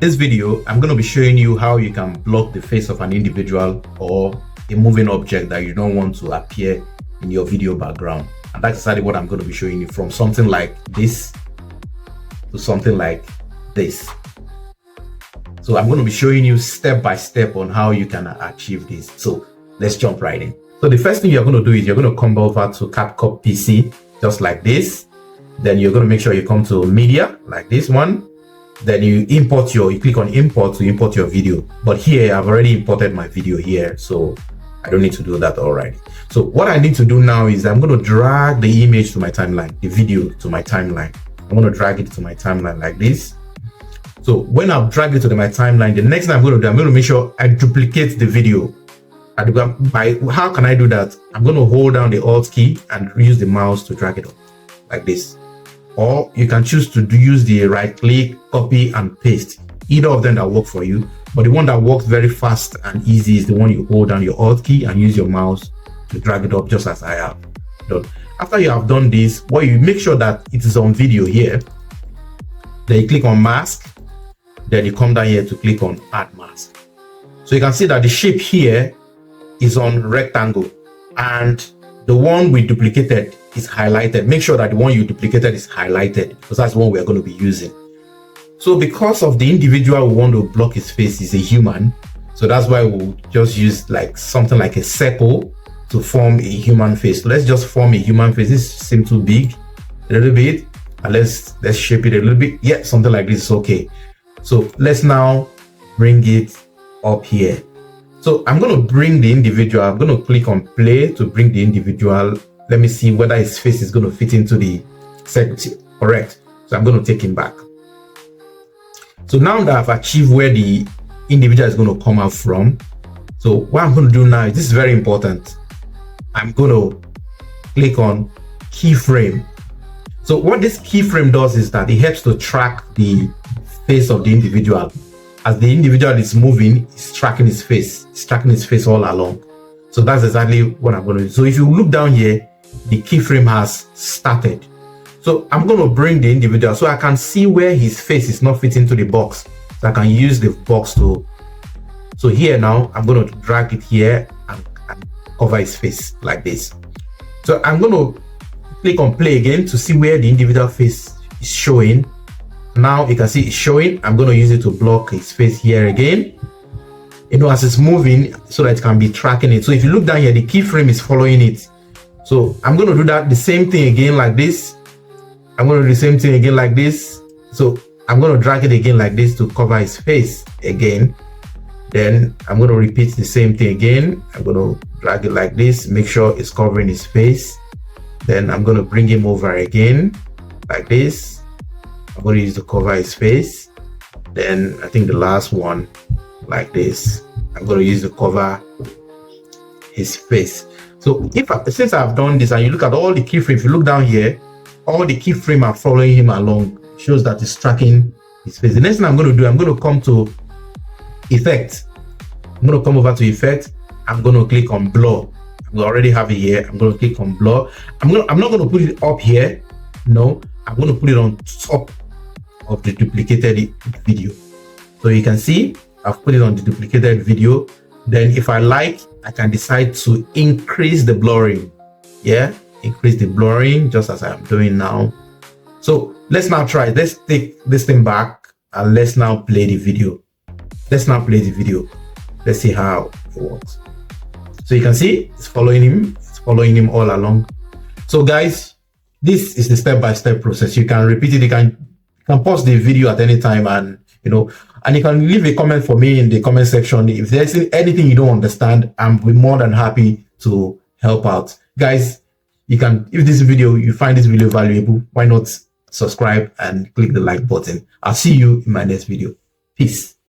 This video, I'm going to be showing you how you can block the face of an individual or a moving object that you don't want to appear in your video background. And that's exactly what I'm going to be showing you, from something like this to something like this. So I'm going to be showing you step by step on how you can achieve this. So let's jump right in. So the first thing you're going to do is you're going to come over to Capcut PC, just like this. Then you're going to make sure you come to media, like this one. Then you click on import to import your video. But here I've already imported my video here, so I don't need to do that already. So what I need to do now is I'm going to drag the image to my timeline, the video to my timeline. I'm going to drag it to my timeline like this. So when I've dragged it to my timeline, the next thing I'm going to do, I'm going to make sure I duplicate the video. How can I do that? I'm going to hold down the Alt key and use the mouse to drag it up like this. Or you can choose to use the right click, copy and paste. Either of them that work for you. But the one that works very fast and easy is the one you hold down your Alt key and use your mouse to drag it up, just as I have done. After you have done this, you make sure that it is on video here. Then you click on mask. Then you come down here to click on add mask. So you can see that the shape here is on rectangle, and the one we duplicated is highlighted. Make sure that the one you duplicated is highlighted, because that's the one we are going to be using. So because of the individual we want to block his face is a human, so that's why we'll just use like something like a circle to form a human face. So let's just form a human face. This seems too big a little bit, and let's shape it a little bit. Yeah, something like this is okay. So let's now bring it up here. So I'm going to bring the individual. I'm going to click on play to bring the individual. Let me see whether his face is going to fit into the set. Correct. So I'm going to take him back. So now that I've achieved where the individual is going to come out from, so what I'm going to do now is, this is very important. I'm going to click on keyframe. So what this keyframe does is that it helps to track the face of the individual. As the individual is moving, it's tracking his face. It's tracking his face all along. So that's exactly what I'm going to do. So if you look down here, the keyframe has started. So I'm going to bring the individual so I can see where his face is not fitting into the box. So I can use the box to. So here now, I'm going to drag it here and cover his face like this. So I'm going to click on play again to see where the individual face is showing. Now you can see it's showing. I'm going to use it to block his face here again, as it's moving, so that it can be tracking it. So if you look down here, the keyframe is following it. So I'm going to do that the same thing again like this. I'm going to do the same thing again like this. So I'm going to drag it again like this to cover his face again. Then I'm going to repeat the same thing again. I'm going to drag it like this, make sure it's covering his face. Then I'm going to bring him over again like this. I'm going to use to cover his face. Then I think the last one like this, I'm going to use to cover his face. So since I've done this, and you look at all the keyframe, if you look down here, all the keyframe are following him along. It shows that it's tracking his face. The next thing I'm going to do, I'm going to come to effect. I'm going to come over to effect. I'm going to click on blur. We already have it here. I'm going to click on blur. I'm not going to put it up here. No, I'm going to put it on top of the duplicated video. So you can see I've put it on the duplicated video. Then if I like, I can decide to increase the blurring. Yeah, increase the blurring, just as I'm doing now. So let's now try. Let's take this thing back and let's now play the video. Let's see how it works. So you can see it's following him all along. So guys, this is the step-by-step process. You can repeat it. You can pause the video at any time, and and you can leave a comment for me in the comment section. If there's anything you don't understand, I'm more than happy to help out. Guys, if you find this video valuable, why not subscribe and click the like button? I'll see you in my next video. Peace.